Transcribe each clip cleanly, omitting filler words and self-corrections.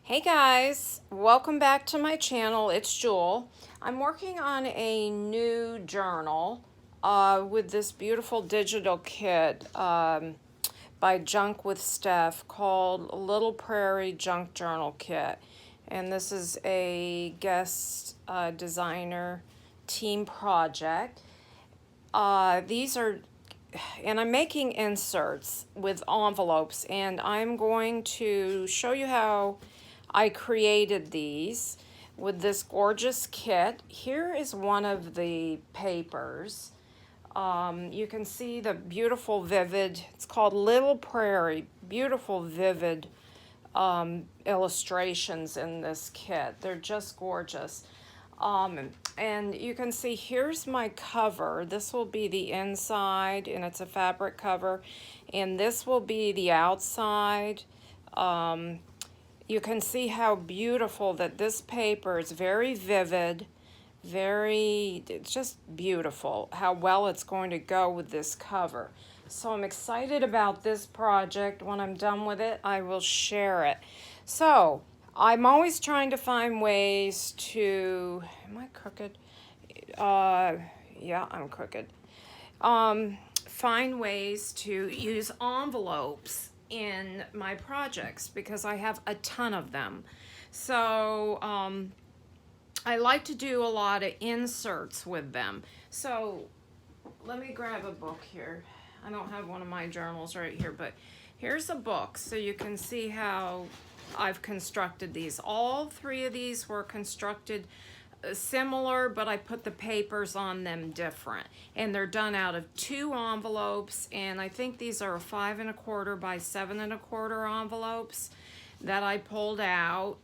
Hey guys, welcome back to my channel. It's Jewel. I'm working on a new journal with this beautiful digital kit by Junk with Steph called Little Prairie Junk Journal Kit. And this is a guest designer team project. These are, and I'm making inserts with envelopes, and I'm going to show you how I created these with this gorgeous kit. Here is one of the papers. You can see the beautiful vivid, it's called Little Prairie, beautiful vivid illustrations in this kit. They're just gorgeous. And you can see here's my cover. This will be the inside, and it's a fabric cover. And this will be the outside. You can see how beautiful that this paper is, very vivid, it's just beautiful how well it's going to go with this cover. So I'm excited about this project. When I'm done with it, I will share it. So I'm always trying to find ways to, am I crooked? Yeah, I'm crooked. Find ways to use envelopes in my projects because I have a ton of them. So I like to do a lot of inserts with them. So let me grab a book here. I don't have one of my journals right here, but here's a book so you can see how I've constructed these. All three of these were constructed similar, but I put the papers on them different. And they're done out of 2 envelopes, and I think these are 5 1/4 by 7 1/4 envelopes that I pulled out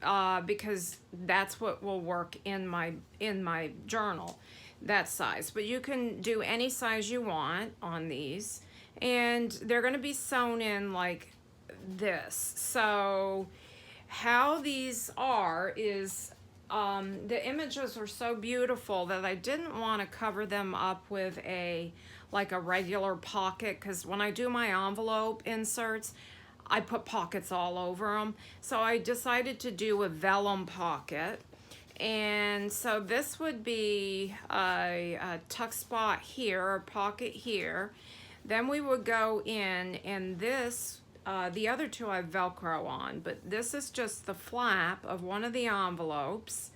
because that's what will work in my journal, that size. But you can do any size you want on these, and they're going to be sewn in like this. So how these are is the images are so beautiful that I didn't want to cover them up with a regular pocket, because when I do my envelope inserts, I put pockets all over them. So I decided to do a vellum pocket. And so this would be a tuck spot here, a pocket here. Then we would go in, and this, the other 2 I have Velcro on, but this is just the flap of one of the envelopes.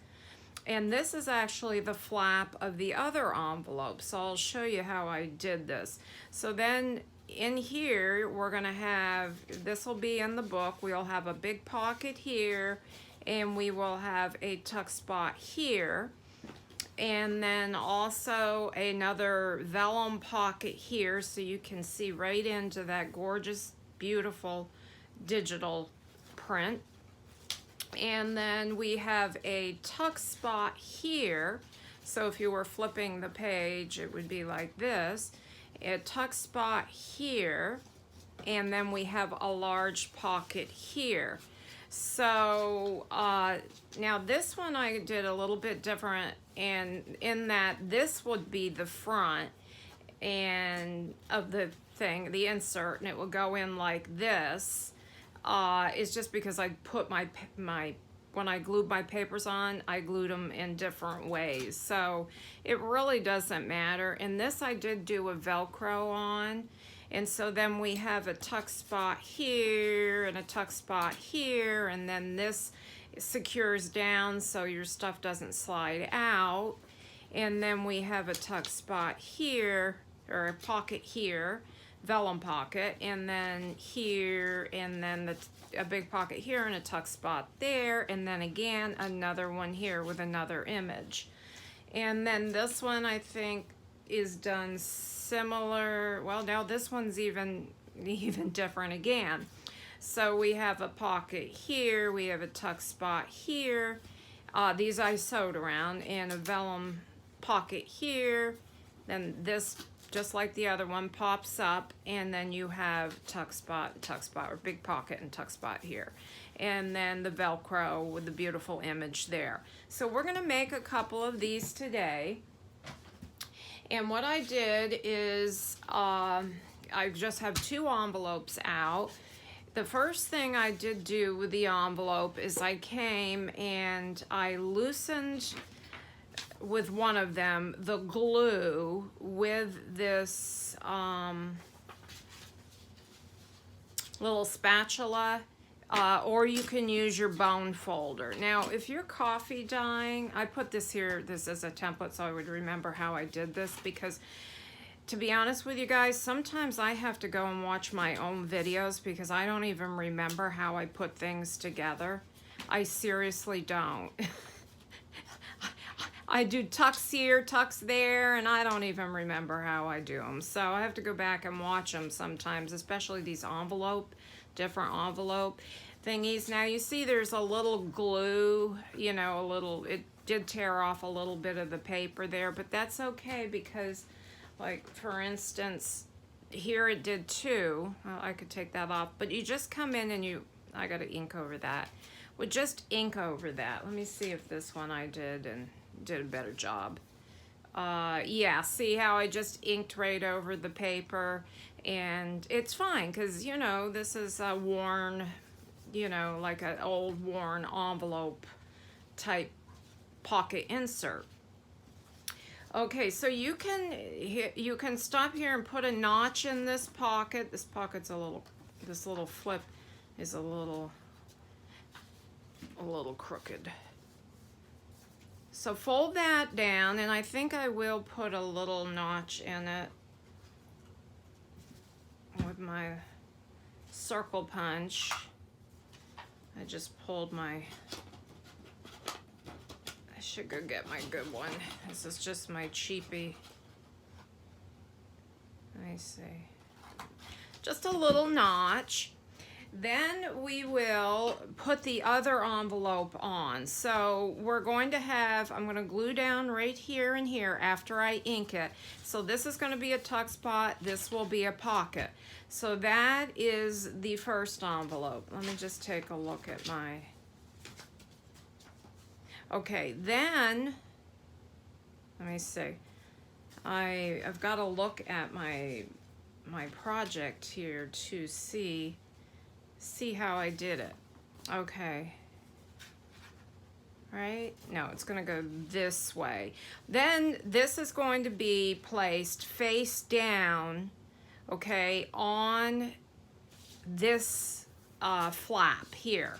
And this is actually the flap of the other envelope. So I'll show you how I did this. So then in here, we're gonna have, this will be in the book, we'll have a big pocket here, and we will have a tuck spot here. And then also another vellum pocket here, so you can see right into that gorgeous, beautiful digital print. And then we have a tuck spot here. So if you were flipping the page, it would be like this. A tuck spot here, and then we have a large pocket here. So now this one I did a little bit different, and in that this would be the front and of the thing, the insert, and it will go in like this. It's just because I put my when I glued my papers on, I glued them in different ways. So it really doesn't matter. And this I did do a Velcro on. And so then we have a tuck spot here and a tuck spot here. And then this secures down so your stuff doesn't slide out. And then we have a tuck spot here, or a pocket here, vellum pocket, and then here, and then a big pocket here and a tuck spot there, and then again another one here with another image. And then this one I think is done similar. Well, now this one's even different again. So we have a pocket here, we have a tuck spot here. These I sewed around, and a vellum pocket here. Then this, just like the other one, pops up, and then you have tuck spot, or big pocket and tuck spot here. And then the Velcro with the beautiful image there. So we're gonna make a couple of these today. And what I did is, I just have 2 envelopes out. The first thing I did do with the envelope is I came and I loosened with one of them the glue with this little spatula, or you can use your bone folder. Now, if you're coffee dyeing, I put this here, this is a template so I would remember how I did this, because to be honest with you guys, sometimes I have to go and watch my own videos because I don't even remember how I put things together. I seriously don't. I do tucks here, tucks there, and I don't even remember how I do them. So I have to go back and watch them sometimes, especially these different envelope thingies. Now you see there's a little glue, you know, it did tear off a little bit of the paper there, but that's okay because, like, for instance, here it did too. Well, I could take that off, but you just come in and I got to ink over that. Well, just ink over that. Let me see if this one I did and did a better job. Yeah, see how I just inked right over the paper, and it's fine because, you know, this is a worn, you know, like an old worn envelope type pocket insert. Okay, so you can stop here and put a notch in this pocket. This pocket's this little flip is a little crooked. So fold that down, and I think I will put a little notch in it with my circle punch. I just pulled I should go get my good one. This is just my cheapie. Let me see. Just a little notch. Then we will put the other envelope on. So we're going to I'm going to glue down right here and here after I ink it. So this is going to be a tuck spot. This will be a pocket. So that is the first envelope. Let me just take a look at my... Okay, then, let me see. I've got to look at my project here to see how I did it. Okay. Right? No, it's going to go this way. Then this is going to be placed face down, okay, on this flap here.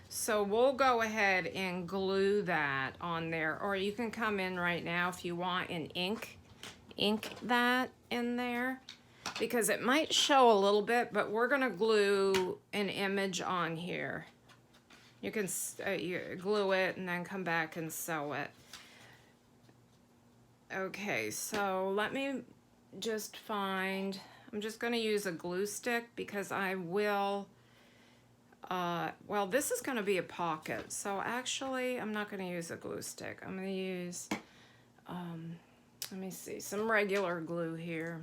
So we'll go ahead and glue that on there, or you can come in right now if you want and ink that in there, because it might show a little bit, but we're gonna glue an image on here. You can you glue it and then come back and sew it. Okay, so let me just find, I'm just gonna use a glue stick because I will, well, this is going to be a pocket, so actually I'm not going to use a glue stick. I'm going to use, let me see, some regular glue here,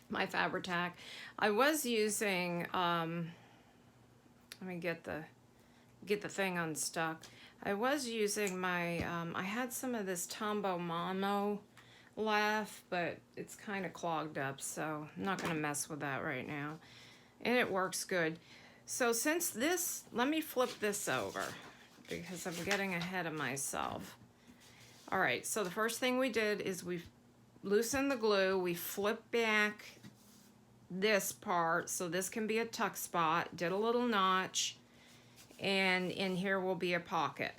my Fabri-Tac. I was using, let me get the thing unstuck. I was using my, I had some of this Tombow Mono left, but it's kind of clogged up, so I'm not going to mess with that right now. And it works good. So since this, let me flip this over because I'm getting ahead of myself. All right, so the first thing we did is we loosened the glue, we flipped back this part so this can be a tuck spot, did a little notch, and in here will be a pocket.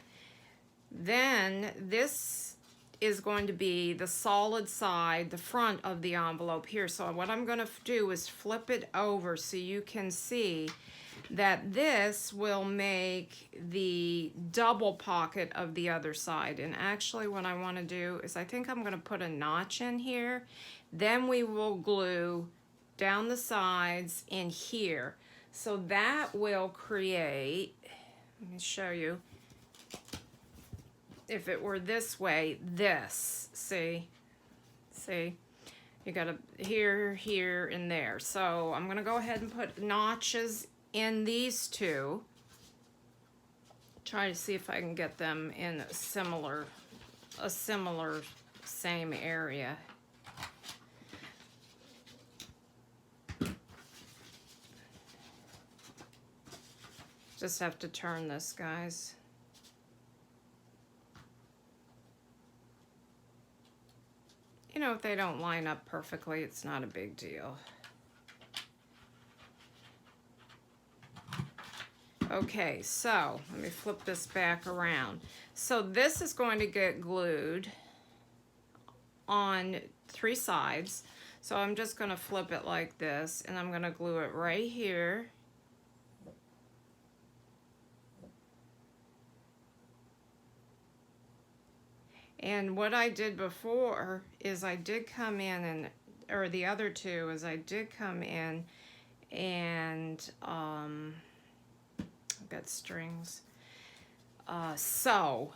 Then this is going to be the solid side, the front of the envelope here. So what I'm going to do is flip it over so you can see that this will make the double pocket of the other side. And actually what I want to do is I think I'm going to put a notch in here. Then we will glue down the sides in here. So that will create, let me show you, if it were this way, see, you got a here, here, and there. So I'm going to go ahead and put notches in these two. Try to see if I can get them in a similar same area. Just have to turn this, guys. You know, if they don't line up perfectly, it's not a big deal. Okay, so let me flip this back around. So this is going to get glued on 3 sides. So I'm just going to flip it like this, and I'm going to glue it right here. And what I did before is I did come in and, or the other two is I did come in and I've got strings. Sew,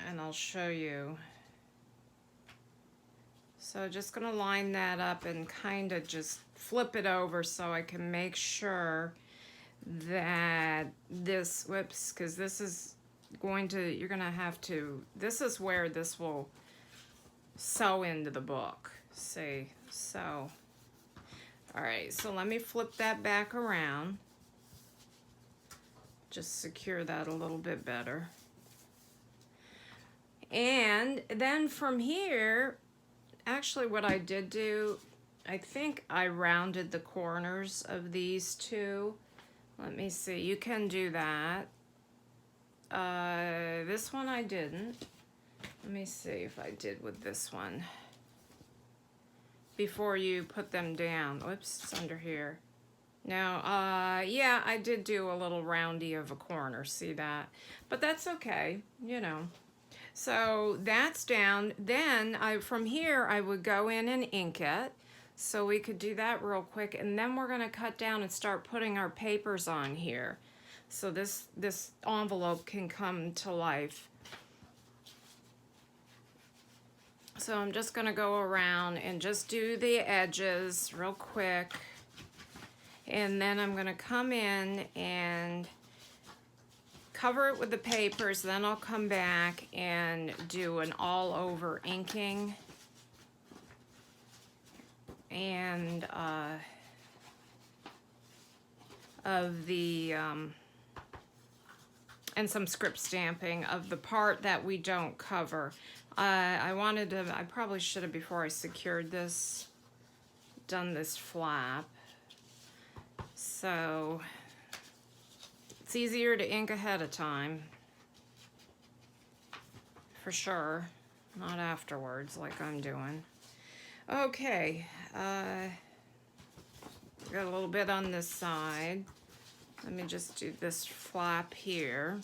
and I'll show you. So just gonna line that up and kind of just flip it over so I can make sure that this, whoops, because this is going to, you're gonna have to, this is where this will sew into the book. See, so, all right, so let me flip that back around. Just secure that a little bit better. And then from here, actually what I did do, I think I rounded the corners of these two. Let me see, you can do that. This one I didn't. Let me see if I did with this one. Before you put them down. Whoops, it's under here. Now, yeah, I did do a little roundy of a corner, see that? But that's okay, you know. So that's down. Then from here, I would go in and ink it. So we could do that real quick. And then we're gonna cut down and start putting our papers on here. So this envelope can come to life. So I'm just gonna go around and just do the edges real quick. And then I'm gonna come in and cover it with the papers. Then I'll come back and do an all over inking. And of the, and some script stamping of the part that we don't cover. I wanted to, I probably should have, before I secured this, done this flap. So it's easier to ink ahead of time, for sure, not afterwards like I'm doing. Okay, got a little bit on this side. Let me just do this flap here.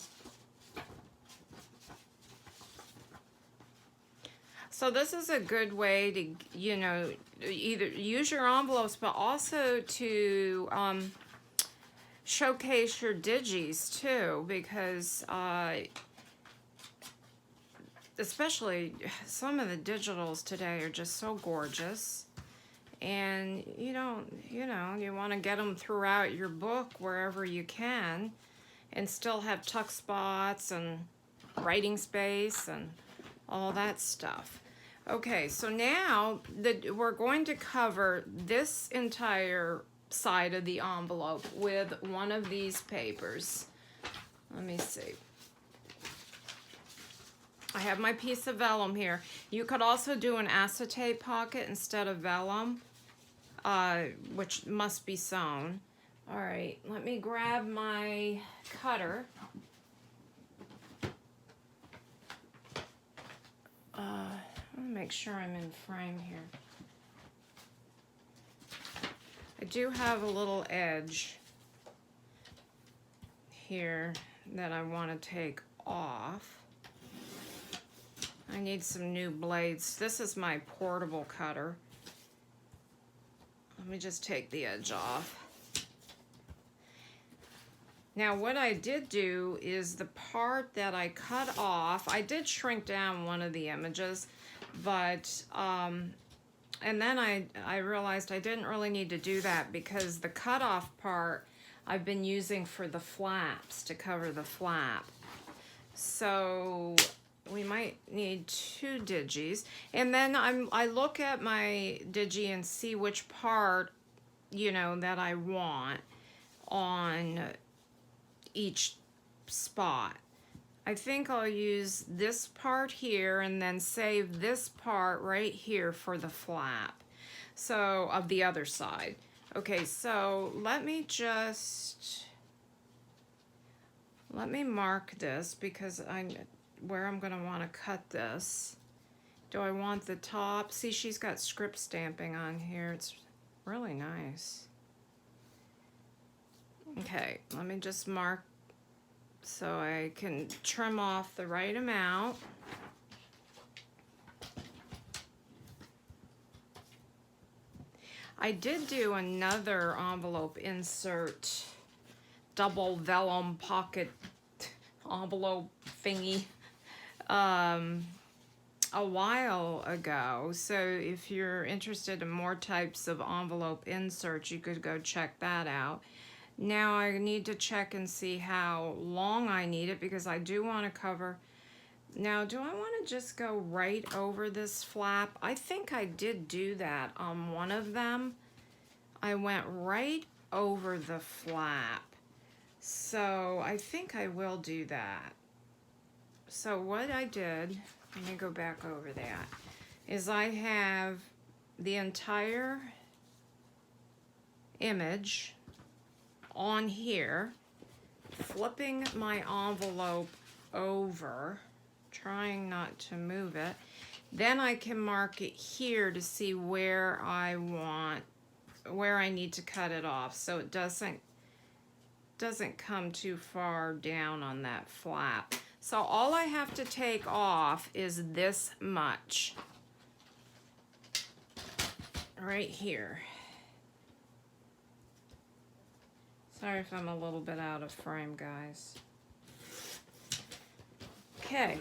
So this is a good way to, you know, either use your envelopes, but also to showcase your digis too, because especially some of the digitals today are just so gorgeous. And you don't, you know, you want to get them throughout your book wherever you can and still have tuck spots and writing space and all that stuff. Okay, so now we're going to cover this entire side of the envelope with one of these papers. Let me see. I have my piece of vellum here. You could also do an acetate pocket instead of vellum, which must be sewn. All right, let me grab my cutter. Let me make sure I'm in frame here. I do have a little edge here that I want to take off. I need some new blades. This is my portable cutter. Let me just take the edge off. Now what I did do is the part that I cut off, I did shrink down one of the images, but and then I realized I didn't really need to do that because the cut off part I've been using for the flaps, to cover the flap. So we might need 2 digis, and then I look at my digi and see which part, you know, that I want on each spot. I think I'll use this part here and then save this part right here for the flap. So, of the other side. Okay, so let me mark this because where I'm gonna wanna cut this. Do I want the top? See, she's got script stamping on here. It's really nice. Okay, let me just mark so I can trim off the right amount. I did do another envelope insert, double vellum pocket envelope thingy a while ago. So if you're interested in more types of envelope inserts, you could go check that out. Now I need to check and see how long I need it because I do want to cover. Now, do I want to just go right over this flap? I think I did do that on one of them. I went right over the flap. So I think I will do that. So what I did, let me go back over that, is I have the entire image on here, flipping my envelope over, trying not to move it. Then I can mark it here to see where I need to cut it off so it doesn't come too far down on that flap. So all I have to take off is this much right here. Sorry if I'm a little bit out of frame, guys. Okay.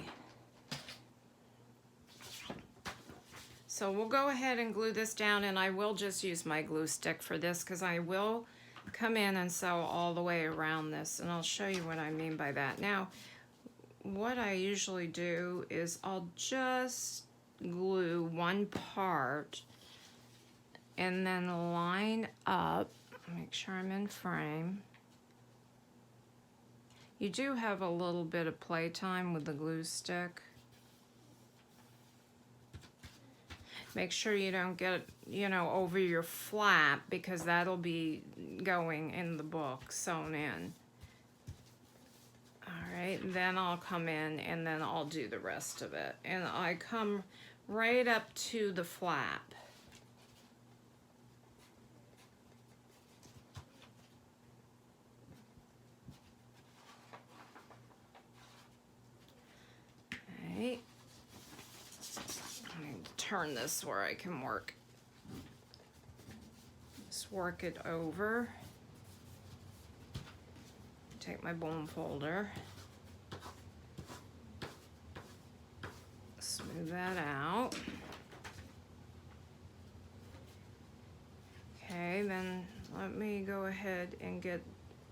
So we'll go ahead and glue this down, and I will just use my glue stick for this because I will come in and sew all the way around this, and I'll show you what I mean by that. Now, what I usually do is I'll just glue one part and then line up. Make sure I'm in frame. You do have a little bit of playtime with the glue stick. Make sure you don't get, over your flap because that'll be going in the book, sewn in. All right, then I'll come in and then I'll do the rest of it. And I come right up to the flap. Okay. Turn this where I can work. Just work it over. Take my bone folder. Smooth that out. Okay, then let me go ahead and get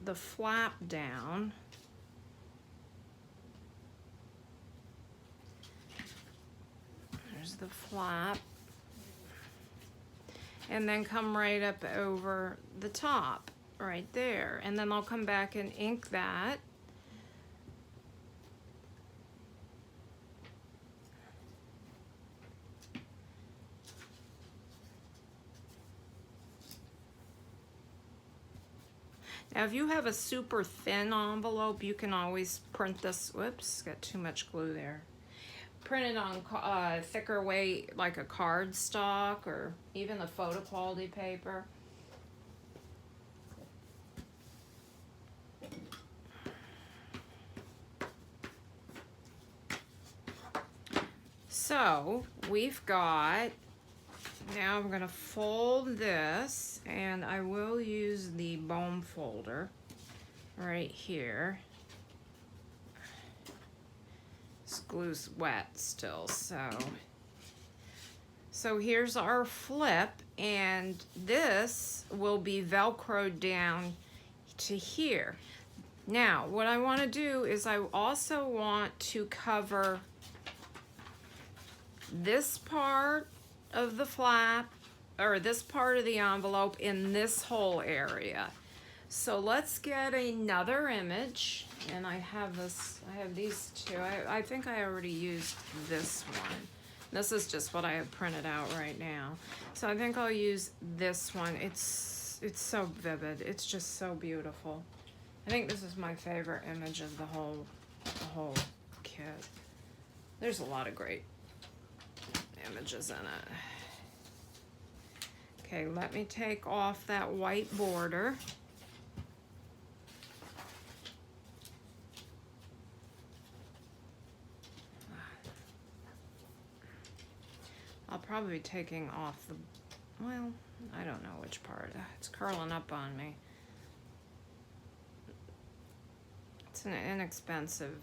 the flap down. There's the flap. And then come right up over the top, right there. And then I'll come back and ink that. Now, if you have a super thin envelope, you can always print this. Whoops, got too much glue there. Print it on thicker weight, like a cardstock or even a photo quality paper. So we've got, now I'm gonna fold this, and I will use the bone folder right here. This glue's wet still, so here's our flip, and this will be velcroed down to here. Now, what I want to do is I also want to cover this part of the flap, or this part of the envelope in this whole area. So let's get another image, and I have these two. I think I already used this one. This is just what I have printed out right now. So I think I'll use this one. It's so vivid. It's just so beautiful. I think this is my favorite image of the whole kit. There's a lot of great images in it. Okay, let me take off that white border. I'll probably be taking off the, well, I don't know which part. It's curling up on me. It's an inexpensive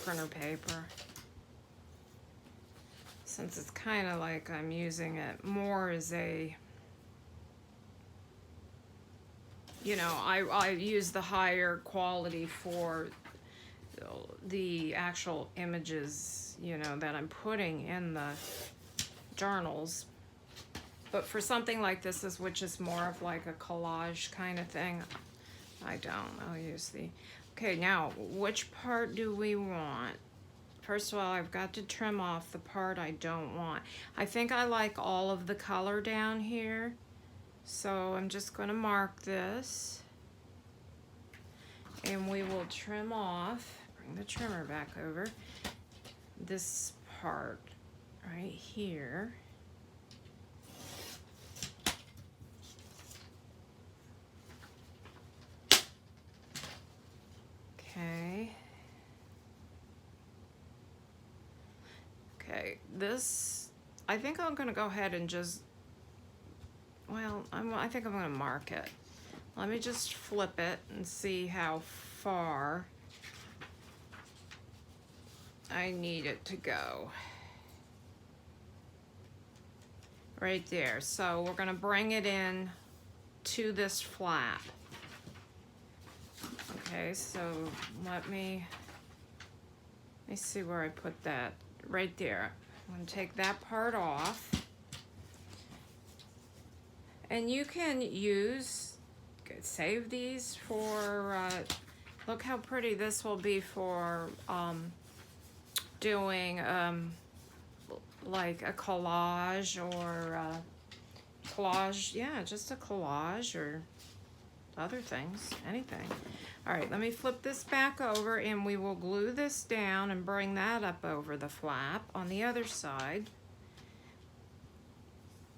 printer paper. Since it's kind of like I'm using it more as a, you know, I use the higher quality for the actual images, you know, that I'm putting in the journals. But for something like this, which is more of like a collage kind of thing, I'll use the, okay, now, which part do we want? First of all, I've got to trim off the part I don't want. I think I like all of the color down here, so I'm just going to mark this, and we will trim off, bring the trimmer back over, this part right here. Okay. Okay, this, I think I'm gonna go ahead and just, well, I think I'm gonna mark it. Let me just flip it and see how far I need it to go. Right there. So we're gonna bring it in to this flap. Okay, so let me see where I put that. Right there. I'm gonna take that part off. And you can save these for, look how pretty this will be for doing like a collage or collage, yeah, just a collage or other things, anything. All right, let me flip this back over and we will glue this down and bring that up over the flap on the other side.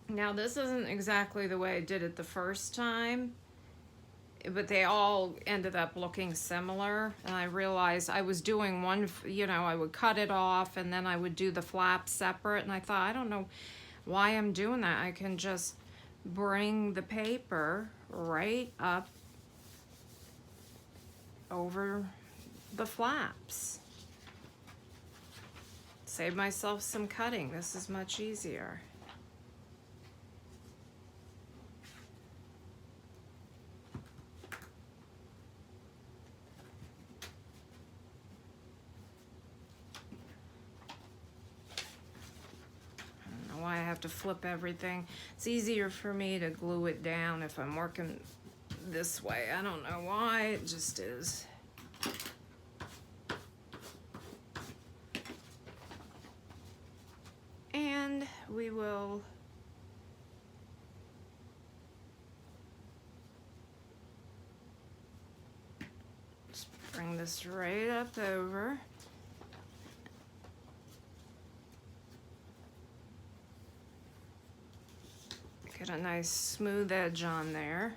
Now this isn't exactly the way I did it the first time, but they all ended up looking similar, and I realized I was doing one, you know, I would cut it off and then I would do the flap separate, and I thought, I don't know why I'm doing that. I can just bring the paper right up over the flaps. Save myself some cutting. This is much easier. I don't know why I have to flip everything. It's easier for me to glue it down if I'm working this way. I don't know why, it just is. And we will just bring this right up over. Get a nice smooth edge on there.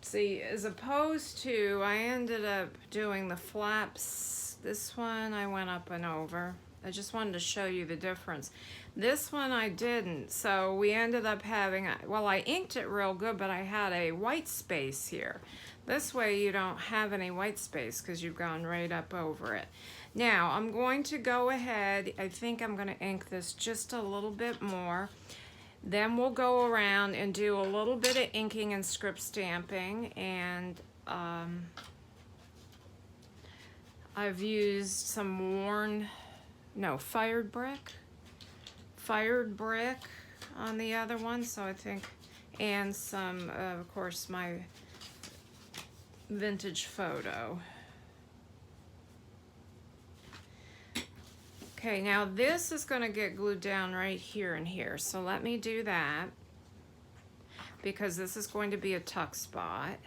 See, as opposed to, I ended up doing the flaps. This one I went up and over. I just wanted to show you the difference. This one I didn't, so we ended up having, well, I inked it real good, but I had a white space here. This way you don't have any white space because you've gone right up over it. Now, I'm going to go ahead, I think I'm going to ink this just a little bit more. Then we'll go around and do a little bit of inking and script stamping, and I've used some fired brick. on the other one, so I think, and some, of course, my vintage photo. Okay, now this is going to get glued down right here and here, so let me do that because this is going to be a tuck spot.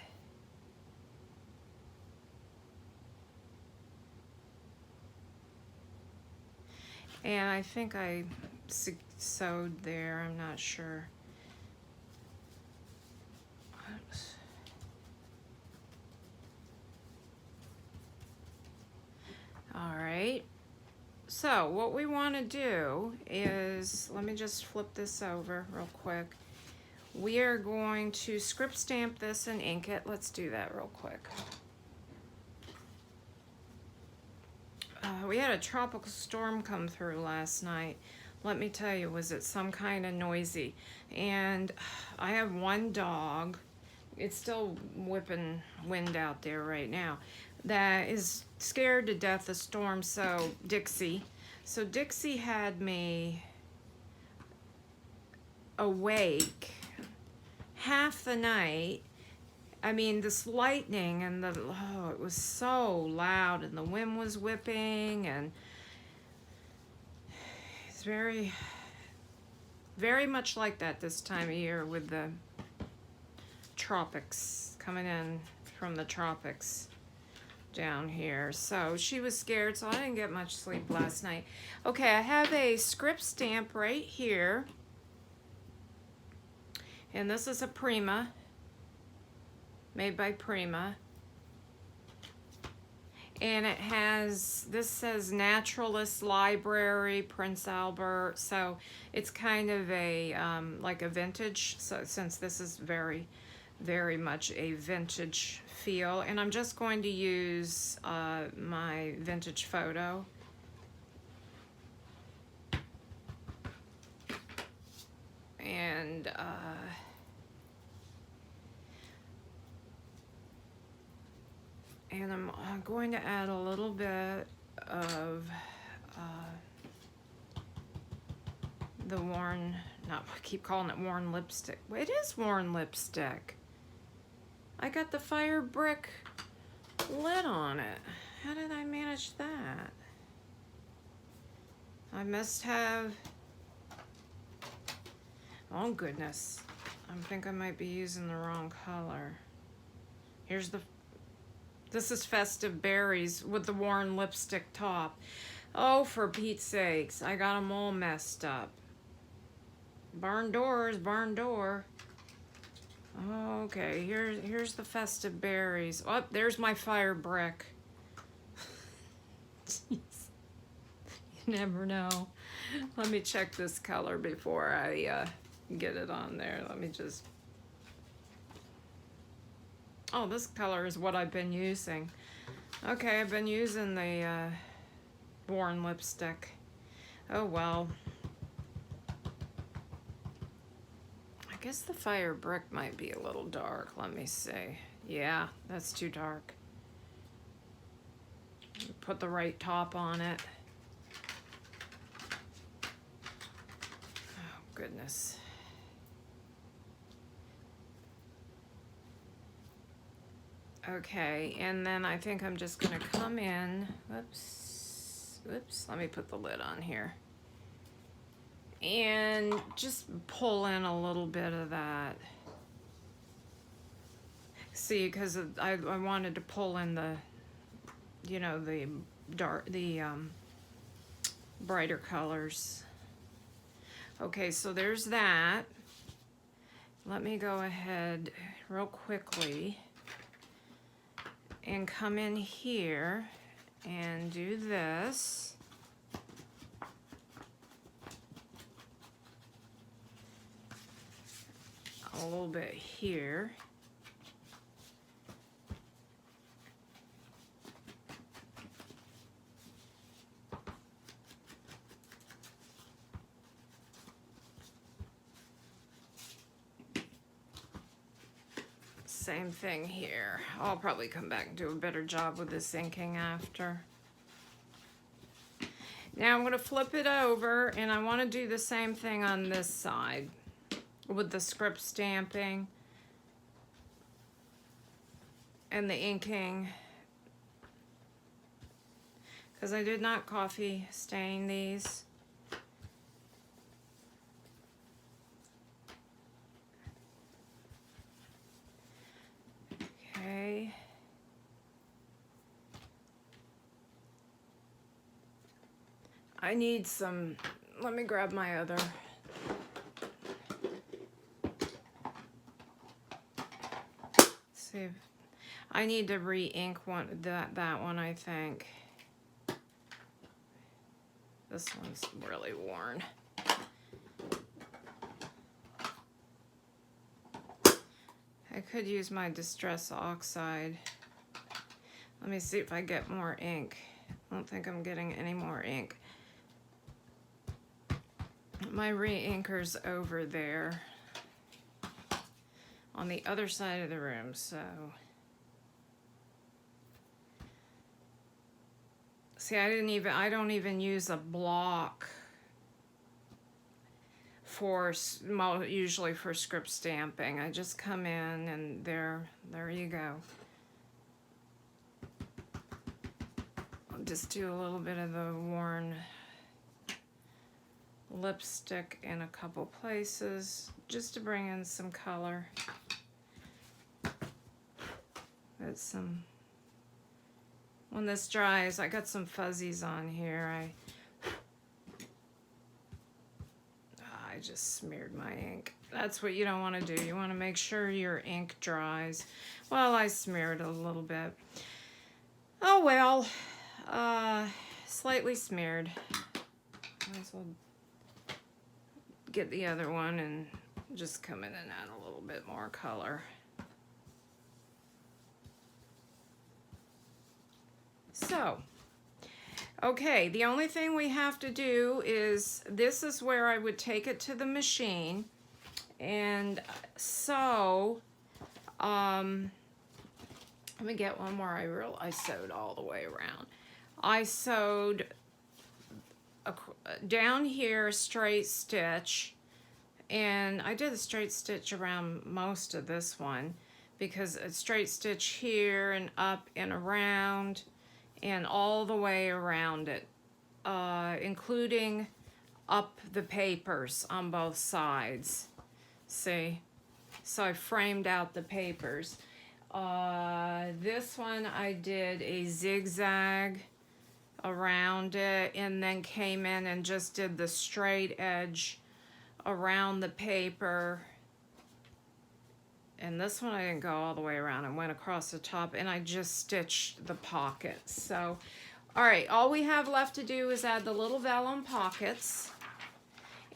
And I think I sewed there, I'm not sure. Oops. All right. So what we want to do is, let me just flip this over real quick. We are going to script stamp this and ink it. Let's do that real quick. We had a tropical storm come through last night. Let me tell you, was it some kind of noisy? And I have one dog, it's still whipping wind out there right now, that is scared to death of storms. So Dixie had me awake half the night. I mean, this lightning and it was so loud, and the wind was whipping, and it's very, very much like that this time of year with the tropics coming in from the tropics down here. So she was scared, so I didn't get much sleep last night. Okay, I have a script stamp right here, and this is a Prima, made by Prima, and it has, this says Naturalist Library, Prince Albert, so it's kind of a like a vintage, so since this is very, very much a vintage feel. And I'm just going to use my vintage photo. And I'm going to add a little bit of the worn, I keep calling it worn lipstick. It is worn lipstick. I got the fire brick lid on it. How did I manage that? I must have, oh goodness. I think I might be using the wrong color. Here's the, this is Festive Berries with the worn lipstick top. Oh, for Pete's sakes, I got them all messed up. Barn doors, barn door. Okay, here's the Festive Berries. Oh, there's my fire brick. Jeez. You never know. Let me check this color before I get it on there. Let me just... Oh, this color is what I've been using. Okay, I've been using the worn lipstick. Oh well. I guess the fire brick might be a little dark. Let me see. Yeah, that's too dark. Put the right top on it. Oh, goodness. Okay, and then I think I'm just gonna come in, whoops, let me put the lid on here. And just pull in a little bit of that. See, because I wanted to pull in the, you know, the dark, the brighter colors. Okay, so there's that. Let me go ahead real quickly and come in here and do this. A little bit here. Same thing here. I'll probably come back and do a better job with this inking after. Now I'm going to flip it over, and I want to do the same thing on this side with the script stamping and the inking, because I did not coffee stain these. Okay. I need some, let me grab my other. See if, I need to re-ink that one, I think. This one's really worn. I could use my Distress Oxide. Let me see if I get more ink. I don't think I'm getting any more ink. My re-inker's over there on the other side of the room, so. See, I don't even use a block for, usually for script stamping. I just come in and there you go. I'll just do a little bit of the worn lipstick in a couple places just to bring in some color. Got some, when this dries, I got some fuzzies on here. I just smeared my ink. That's what you don't want to do. You want to make sure your ink dries. Well, I smeared a little bit. Oh well, slightly smeared. Might as well get the other one and just come in and add a little bit more color. So, okay, the only thing we have to do is, this is where I would take it to the machine, and so, let me get one more. I sewed all the way around. I sewed down here a straight stitch, and I did a straight stitch around most of this one, because a straight stitch here and up and around, and all the way around it, including up the papers on both sides. See? So I framed out the papers. This one I did a zigzag around it, and then came in and just did the straight edge around the paper. And this one I didn't go all the way around. I went across the top, and I just stitched the pockets. So, all right, all we have left to do is add the little vellum pockets.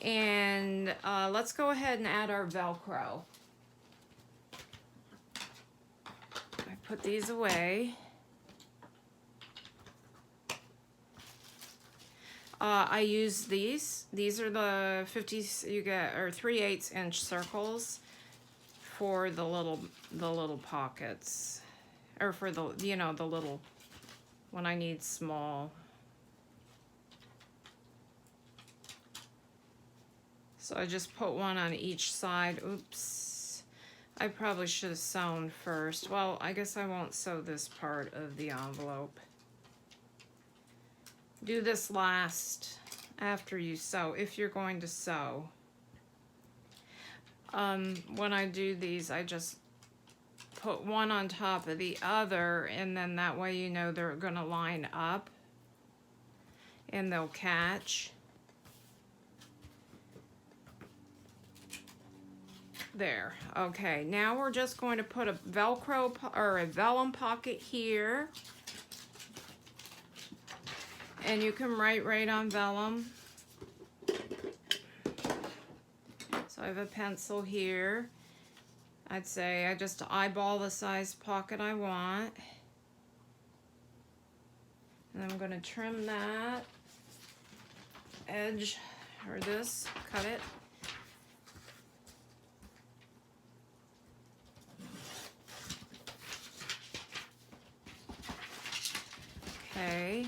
And let's go ahead and add our Velcro. I put these away. I use these. These are the 50s you get, or 3/8 inch circles for the little pockets, or for the, you know, the little, when I need small. So I just put one on each side. Oops, I probably should have sewn first. Well, I guess I won't sew this part of the envelope. Do this last after you sew, if you're going to sew. When I do these, I just put one on top of the other, and then that way you know they're gonna line up and they'll catch. There. Okay, now we're just going to put a Velcro or a vellum pocket here. And you can write right on vellum. So I have a pencil here. I'd say I just eyeball the size pocket I want. And I'm going to trim that edge, or this, cut it. Okay.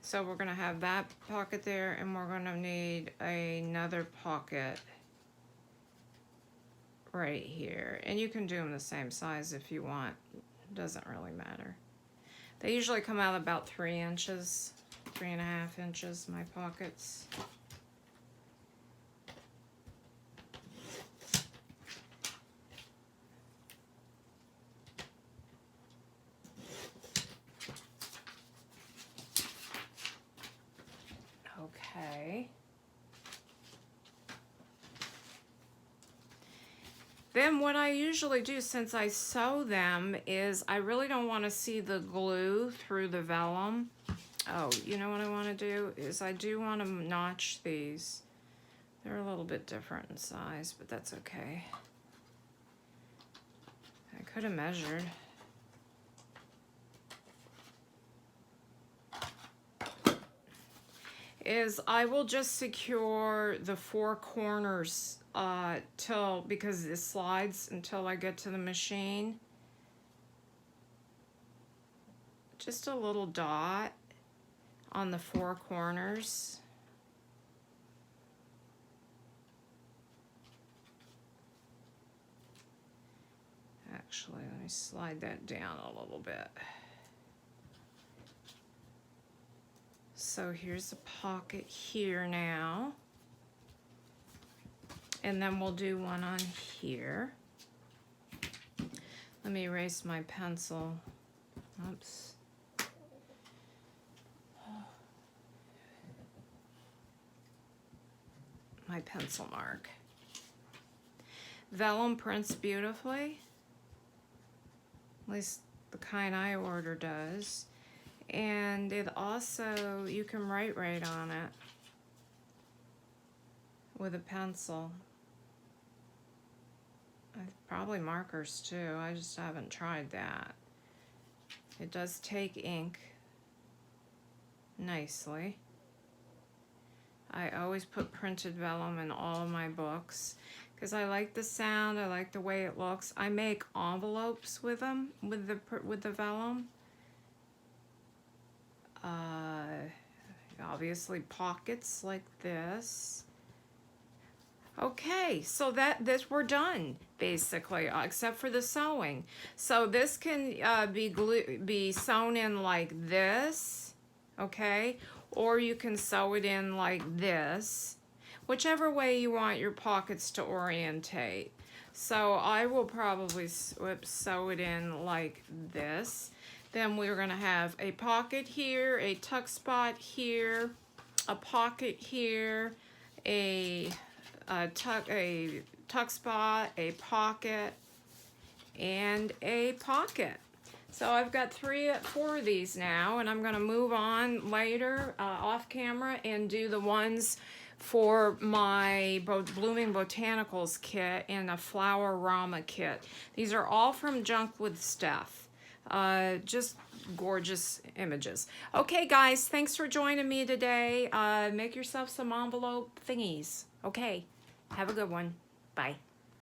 So we're gonna have that pocket there, and we're gonna need another pocket right here. And you can do them the same size if you want. Doesn't really matter. They usually come out about 3 inches, 3.5 inches, my pockets. Okay. Then what I usually do, since I sew them, is I really don't want to see the glue through the vellum. Oh, you know what I want to do is I do want to notch these. They're a little bit different in size, but that's okay. I could have measured. Is I will just secure the 4 corners because it slides until I get to the machine. Just a little dot on the 4 corners. Actually, let me slide that down a little bit. So here's a pocket here now. And then we'll do one on here. Let me erase my pencil. Oops. My pencil mark. Vellum prints beautifully. At least the kind I order does. And it also, you can write right on it with a pencil. Probably markers too, I just haven't tried that. It does take ink nicely. I always put printed vellum in all of my books because I like the sound, I like the way it looks. I make envelopes with them, with the vellum. Obviously pockets like this. Okay, so we're done basically, except for the sewing. So this can be sewn in like this, okay, or you can sew it in like this, whichever way you want your pockets to orientate. So I will probably sew it in like this. Then we're going to have a pocket here, a tuck spot here, a pocket here, a tuck spot, a pocket, and a pocket. So I've got 4 of these now, and I'm going to move on later off camera and do the ones for my Blooming Botanicals kit and a Flower Rama kit. These are all from Junk with Steph. Just gorgeous images. Okay, guys, thanks for joining me today. Make yourself some envelope thingies. Okay, have a good one. Bye.